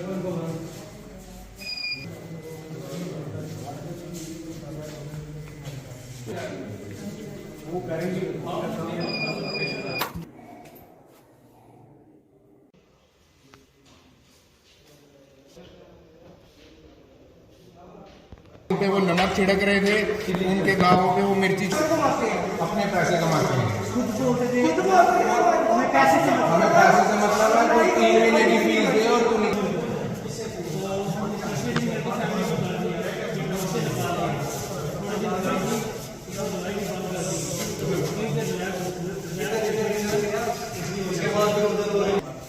वो करेंगे। पे वो नमक छिड़क रहे थे, उनके गाँवों पे वो मिर्ची अपने पैसे कमाते हैं। हमें पैसे से मतलब है कोई 3 महीने की फीस दे और तू नहीं।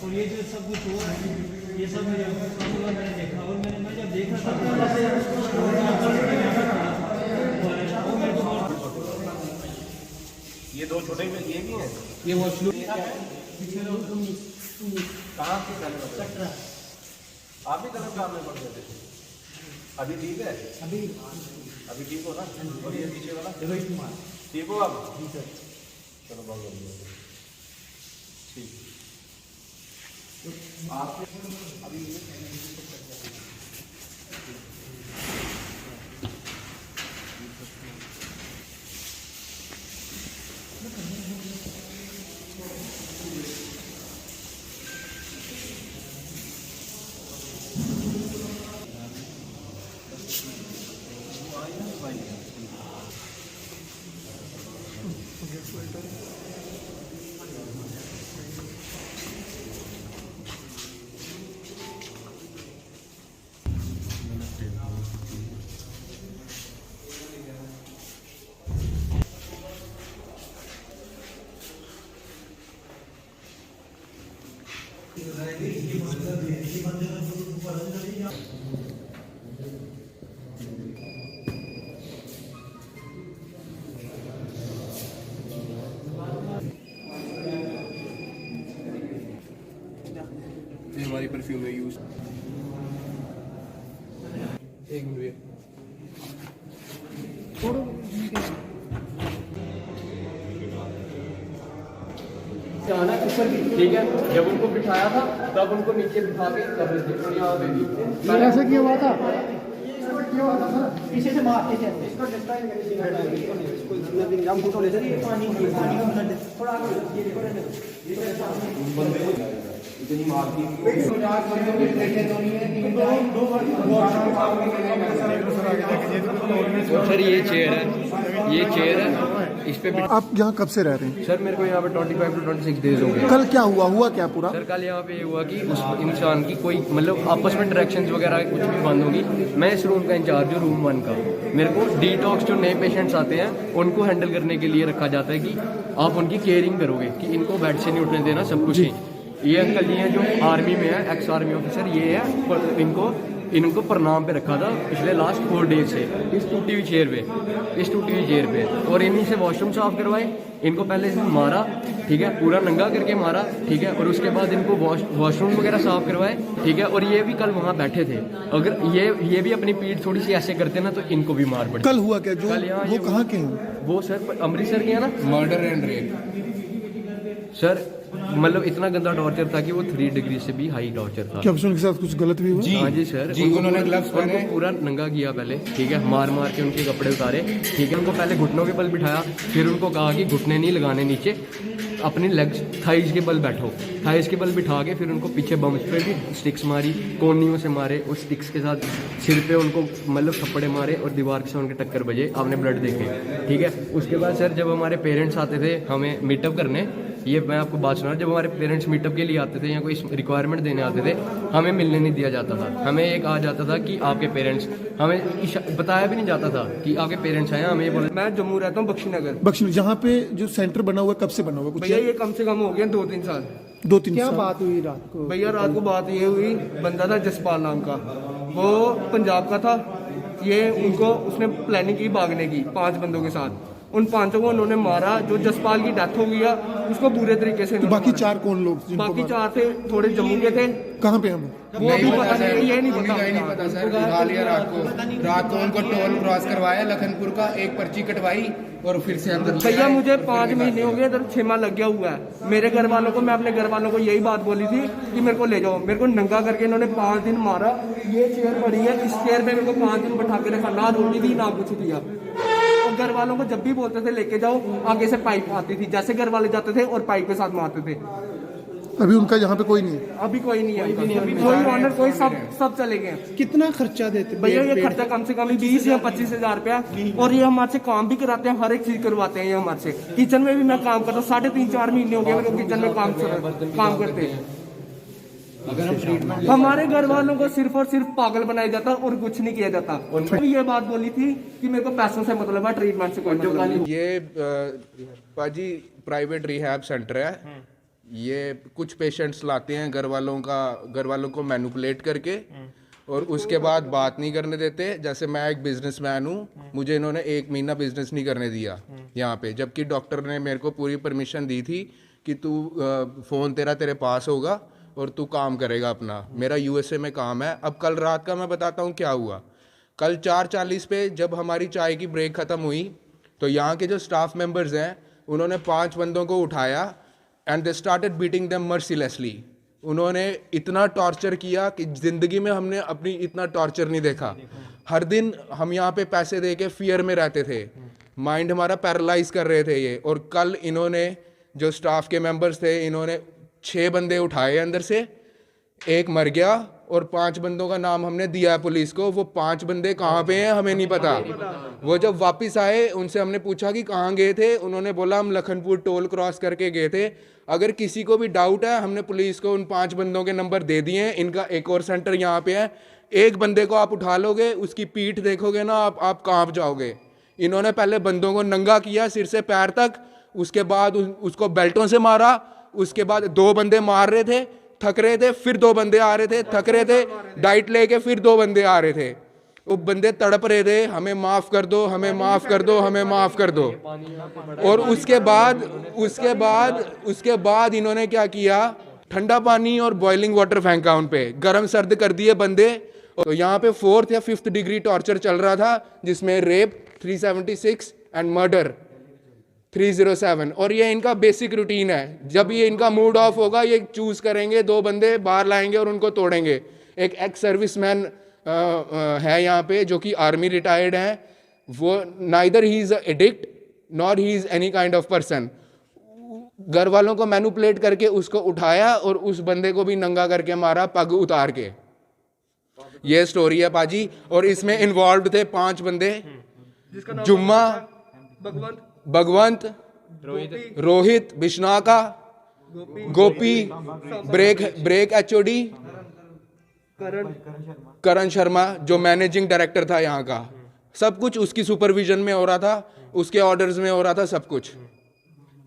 और ये जो सब कुछ हुआ है ये सब मैंने देखा और मैं जब देखा था ये 2 छोटे में ये भी है। ये वॉशरूम कहाँ के कटरा। आप भी गलत काम में पड़ गए थे। अभी ठीक है? अभी ठीक हो ना? और ये पीछे वाला ठीक हो आप? चलो बहुत बढ़िया। ठीक आप अभी हमारी परफ्यूम में यूज। एक मिनट जाना ऊपर की, ठीक है। जब उनको बिठाया था तब उनको नीचे बिठा के कर रहे थे और यहाँ पे भी ऐसे क्यों हुआ था? पीछे से मारते थे इसको हम फोटो ले सकते इतनी मार दी। सर ये चेयर है इस पे आप यहाँ कब से रह रहे हैं? सर मेरे को यहाँ पे 25 to 26 डेज हो गए। कल क्या हुआ क्या पूरा? सर कल यहाँ पे ये हुआ कि उस इंसान की कोई मतलब आपस में डायरेक्शंस वगैरह कुछ भी बंद होगी। मैं इस रूम का इंचार्ज हूँ, रूम 1 का। मेरे को डिटॉक्स जो नए पेशेंट्स आते हैं उनको हैंडल करने के लिए रखा जाता है कि आप उनकी केयरिंग करोगे कि इनको बेड से नहीं उठने देना सब कुछ ही। ये अंकल जी हैं जो आर्मी में है, एक्स आर्मी ऑफिसर। ये है इनको प्रणाम पे रखा था पिछले लास्ट 4 डेज से इस टूटी हुई चेयर पे और इन्हीं से वॉशरूम साफ करवाए। इनको पहले से मारा, ठीक है, पूरा नंगा करके मारा, ठीक है, और उसके बाद इनको वॉशरूम वगैरह साफ करवाए, ठीक है। और ये भी कल वहाँ बैठे थे। अगर ये भी अपनी पीठ थोड़ी सी ऐसे करते ना तो इनको भी मार पड़े। कल हुआ क्या? जो वो कहाँ के हैं? वो सर अमृतसर के है ना। मर्डर एंड रेप सर मतलब इतना गंदा टॉर्चर था कि वो 3 डिग्री से भी हाई टॉर्चर था। क्या उनके साथ कुछ गलत भी हुआ? हाँ जी सर जी, उन्होंने ग्लव्स पहने, पूरा नंगा किया पहले, ठीक है, मार के उनके कपड़े उतारे, ठीक है। उनको पहले घुटनों के बल बिठाया, फिर उनको कहा कि घुटने नहीं लगाने नीचे, अपनी लेग्स थाइज के बल बैठो। थाइज के बल बिठा के फिर उनको पीछे बम्स पे भी स्टिक्स मारी, कोनियों से मारे, उस स्टिक्स के साथ सिर पे उनको मतलब थप्पड़े मारे और दीवार के साथ उनके टक्कर बजे। आपने ब्लड देखे, ठीक है। उसके बाद सर जब हमारे पेरेंट्स आते थे हमें मीटअप करने, ये मैं आपको बात सुना, जब हमारे पेरेंट्स मीटअप के लिए आते थे या कोई रिक्वायरमेंट देने आते थे हमें मिलने नहीं दिया जाता था। हमें एक आ जाता था कि आपके पेरेंट्स, हमें बताया भी नहीं जाता था कि आपके पेरेंट्स आए। हमें ये बोले, मैं जम्मू रहता हूँ, बख्शी नगर। जहाँ पे जो सेंटर बना हुआ कब से बना हुआ? कुछ भैया ये कम से कम हो गया 2-3 साल। 2-3 क्या साल। बात हुई रात को? भैया रात को बात ये हुई, बंदा था जसपाल नाम का, वो पंजाब का था। ये उनको उसने प्लानिंग की भागने की 5 बंदों के साथ। उन 5 को उन्होंने मारा। जो जसपाल की डेथ हो गई है उसको बुरे तरीके से तो बाकी 4 कौन लोग जिनको बाकी मारा? 4 थे, थोड़े जम्मू के थे। कहाँ पे हैं वो? वो भी पता सर, नहीं, ये नहीं उन्हीं का ही नहीं पता सर। उठा लिया रात को उनको टोल क्रॉस करवाया लखनपुर का, एक पर्ची कटवाई और फिर से अंदर ले भैया आए। मुझे 5 महीने हो गए, इधर 6 माह लग गया हुआ है। मेरे घर वालों को, मैं अपने घर वालों को यही बात बोली थी कि मेरे को ले जाओ। मेरे को नंगा करके इन्होंने 5 दिन मारा। ये चेयर पड़ी है, इस चेयर पे मेरे को 5 दिन बैठा के रखा, ना रोटी दी ना कुछ दिया। और घर वालों को जब भी बोलते थे लेके जाओ, आगे से पाइप आती थी, जैसे घर वाले जाते थे और पाइप के साथ मारते थे। अभी उनका यहाँ पे कोई नहीं है? अभी कोई नहीं है, कोई ऑनर, कोई सब चले गए। कितना खर्चा देते भैया ये खर्चा कम से कम 20 या 25 हजार रुपया, और ये हमारे से काम भी कराते हैं, हर एक चीज करवाते हैं ये हमारे से। किचन में भी मैं काम करता हूँ, 3.5-4 महीने हो गए मेरे को किचन में काम करते हैं। हमारे घर वालों को सिर्फ और सिर्फ पागल बनाया जाता और कुछ नहीं किया जाता। ये बात बोली थी कि मेरे को पैसों से मतलब है, ट्रीटमेंट से कोई मतलब नहीं। ये पाजी प्राइवेट रिहैब सेंटर है। ये कुछ पेशेंट्स लाते हैं घर वालों को मैनिपुलेट करके, और उसके बाद बात नहीं करने देते। जैसे मैं एक बिजनेसमैन हूँ, मुझे इन्होंने 1 महीना बिजनेस नहीं करने दिया यहाँ पे, जबकि डॉक्टर ने मेरे को पूरी परमिशन दी थी कि तू फ़ोन तेरे पास होगा और तू काम करेगा अपना। मेरा यूएसए में काम है। अब कल रात का मैं बताता हूँ क्या हुआ। कल 4:40 पे जब हमारी चाय की ब्रेक ख़त्म हुई तो यहाँ के जो स्टाफ मेंबर्स हैं उन्होंने 5 बंदों को उठाया and they started beating them mercilessly. उन्होंने इतना टॉर्चर किया कि ज़िंदगी में हमने अपनी इतना टॉर्चर नहीं देखा। हर दिन हम यहाँ पे पैसे दे के फियर में रहते थे, माइंड हमारा पैरालाइज कर रहे थे ये। और कल इन्होंने जो स्टाफ के मेंबर्स थे, इन्होंने 6 बंदे उठाए अंदर से, 1 मर गया और 5 बंदों का नाम हमने दिया है पुलिस को। वो 5 बंदे कहाँ पे हैं हमें नहीं पता। वो जब वापस आए उनसे हमने पूछा कि कहाँ गए थे, उन्होंने बोला हम लखनपुर टोल क्रॉस करके गए थे। अगर किसी को भी डाउट है, हमने पुलिस को उन 5 बंदों के नंबर दे दिए हैं। इनका एक और सेंटर यहाँ पे है। एक बंदे को आप उठा लोगे, उसकी पीठ देखोगे ना आप कांप जाओगे। इन्होंने पहले बंदों को नंगा किया सिर से पैर तक, उसके बाद उसको बेल्टों से मारा। उसके बाद 2 बंदे मार रहे थे, थक रहे थे, फिर 2 बंदे आ रहे थे, थक रहे थे, डाइट लेके फिर 2 बंदे आ रहे थे। वो बंदे तड़प रहे थे, हमें माफ़ कर दो, हमें माफ़ कर दो, हमें माफ़ कर दो। और उसके बाद इन्होंने क्या किया, ठंडा पानी और बॉइलिंग वाटर फेंका उन पे, गर्म सर्द कर दिए बंदे। तो यहाँ पे 4th या 5th डिग्री टॉर्चर चल रहा था, जिसमें रेप 376 एंड मर्डर 307। और ये इनका बेसिक रूटीन है। जब ये इनका मूड ऑफ होगा, ये चूज करेंगे, 2 बंदे बाहर लाएंगे और उनको तोड़ेंगे। एक एक्स सर्विसमैन है यहाँ पे जो कि आर्मी रिटायर्ड है। वो neither he is a addict nor he is any kind of person. घर वालों को मैनिपुलेट करके उसको उठाया और उस बंदे को भी नंगा करके मारा, पग उतार के। ये स्टोरी है पाजी। और इसमें इन्वॉल्व थे 5 बंदे, जुम्मा, भगवंत, रोहित बिश्नाका, गोपी, ब्रेक एचओडी, करण शर्मा जो मैनेजिंग डायरेक्टर था यहाँ का। सब कुछ उसकी सुपरविजन में हो रहा था, उसके ऑर्डर्स में हो रहा था सब कुछ।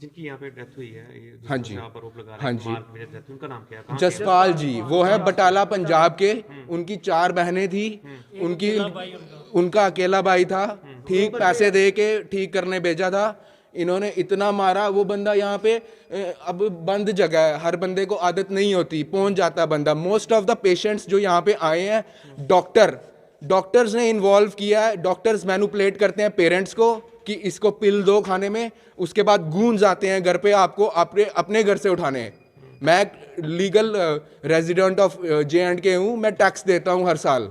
जिनकी यहाँ पे डेथ हुई है, हाँ जी, हाँ जी, उनका नाम क्या है? जसपाल जी, वो है बटाला पंजाब के। उनकी 4 बहनें थी, उनका अकेला भाई था। ठीक पैसे दे के ठीक करने भेजा था। इन्होंने इतना मारा। वो बंदा यहाँ पे अब बंद जगह है, हर बंदे को आदत नहीं होती, पहुंच जाता बंदा। मोस्ट ऑफ द पेशेंट्स जो यहाँ पे आए हैं, डॉक्टर्स ने इन्वॉल्व किया है। डॉक्टर्स मैनिपुलेट करते हैं पेरेंट्स को कि इसको पिल दो खाने में, उसके बाद गूंज आते हैं घर पे आपको अपने घर से उठाने। मैं लीगल रेजिडेंट ऑफ J&K हूँ, मैं टैक्स देता हूँ हर साल।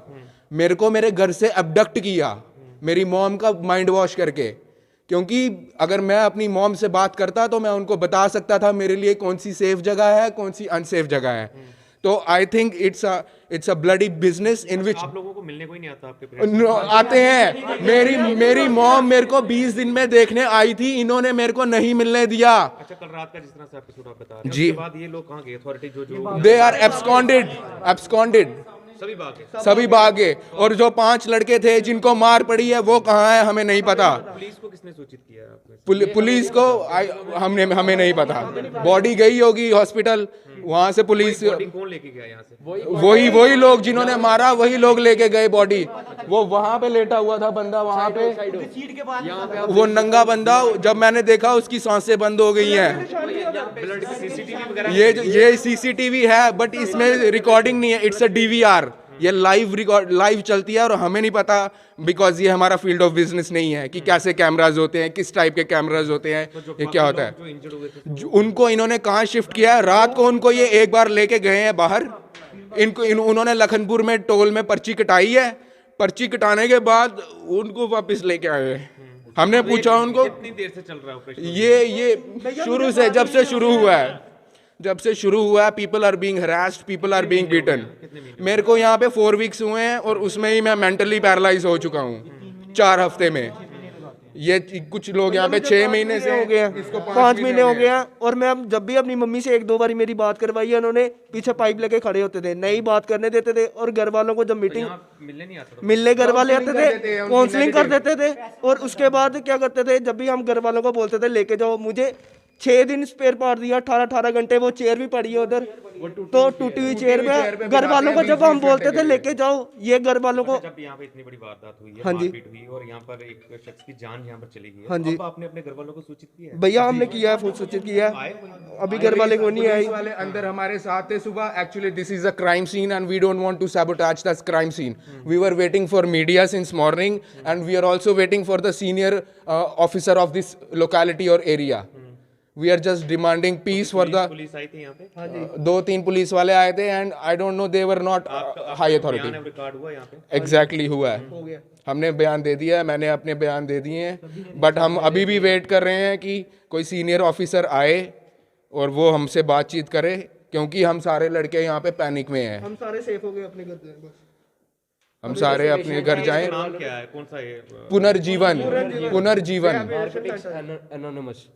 मेरे को मेरे घर से अबडक्ट किया मेरी मॉम का माइंड वॉश करके, क्योंकि अगर मैं अपनी मॉम से बात करता तो मैं उनको बता सकता था मेरे लिए कौन सी सेफ जगह है, कौन सी अनसेफ जगह है। तो I think it's a bloody business in which आप लोगों को मिलने कोई नहीं आता आपके आते हैं। मेरी मॉम मेरे को 20 दिन में देखने आई थी, इन्होंने मेरे को नहीं मिलने दिया। अच्छा, कल रात का जिस तरह से एपिसोड आप बता रहे हैं, जी, उसके बाद ये लोग कहाँ गए? अथॉरिटी जो दे आर एब्सकॉन्डेड, सभी भाग गए। और जो 5 लड़के थे जिनको मार पड़ी है वो कहाँ है हमें नहीं पता। पुलिस को किसने सूचित किया आपने? पुलिस को हमें नहीं पता। बॉडी गई होगी हॉस्पिटल, वहां से पुलिस, बॉडी कौन लेके गया यहाँ से? वही लोग जिन्होंने मारा, वही लोग लेके गए बॉडी। वो वहां पे लेटा हुआ था बंदा, वहां पे वो नंगा बंदा, जब मैंने देखा उसकी सांसें बंद हो गई हैं। सीसीटीवी वगैरह ये सीसीटीवी है बट इसमें रिकॉर्डिंग नहीं है, इट्स अ डीवीआर। ये लाइव चलती है और हमें नहीं पता, बिकॉज ये हमारा फील्ड ऑफ बिजनेस नहीं है कि कैसे कैमराज होते हैं, किस टाइप के कैमराज होते हैं, ये क्या होता है। जो इंजर्ड हुए थे उनको इन्होंने कहाँ शिफ्ट किया है? रात को उनको ये एक बार लेके गए हैं बाहर। उन्होंने लखनपुर में टोल में पर्ची कटाई है, पर्ची कटाने के बाद उनको वापस लेके आए हैं। हमने पूछा उनको, कितनी देर से चल रहा है ऑपरेशन? ये शुरू से, जब से शुरू हुआ है, people are being harassed, people are being beaten. मेरे को यहाँ पे 4 वीक्स हुए हैं और उसमें ही मैं मेंटली पैरालाइज हो चुका हूँ 4 हफ्ते में। ये कुछ लोग यहाँ पे 6 महीने से हो गया, 5 महीने हो गया। और मैं अब जब भी अपनी मम्मी से 1-2 बारी मेरी बात करवाई है, उन्होंने पीछे पाइप लेके खड़े होते थे, नहीं बात करने देते थे। और घर वालों को जब मीटिंग मिलने नहीं आता था? मिलने घर वाले आते थे, काउंसलिंग कर देते थे। और उसके बाद क्या करते थे, जब भी हम घर वालों को बोलते थे लेके जाओ, मुझे 6 दिन स्पेयर पार्ट दिया, 18 घंटे वो चेयर भी पड़ी है उधर, तो टूटी हुई चेयर में घर वालों को जब हम बोलते थे लेके जाओ, ये घर वालों को। जब यहाँ पे इतनी बड़ी वारदात हुई है, हाँ जी। मारपीट हुई और यहाँ पर एक शख्स की जान यहाँ पर चली गई है, हाँ जी। अब आपने अपने घर वालों को सूचित किया है? भैया हमने किया है, फुल सूचित किया है, अभी घर वाले को नहीं आई। पुलिस वाले अंदर हमारे साथ थे सुबह। Actually this is a crime scene and we don't want to sabotage that crime scene. We were waiting for media since morning and we are also waiting for the senior officer of this locality और area. We are just demanding peace for the. Police आई थी यहाँ पे? 2-3 police वाले आए थे and I don't know, they were not high authority. बयान record हुआ यहाँ पे? एग्जैक्टली हुआ है, हमने बयान दे दिया है, मैंने अपने बयान दे दिए हैं। बट हम अभी भी वेट कर रहे हैं कि कोई सीनियर ऑफिसर आए और वो हमसे बातचीत करे, क्योंकि हम सारे लड़के यहाँ पे पैनिक में हैं। हम सारे सेफ हो गए अपने घर से, बस हम सारे अपने घर जाएं। नाम क्या है, कौन सा ये? पुनर्जीवन। एनोनिमस।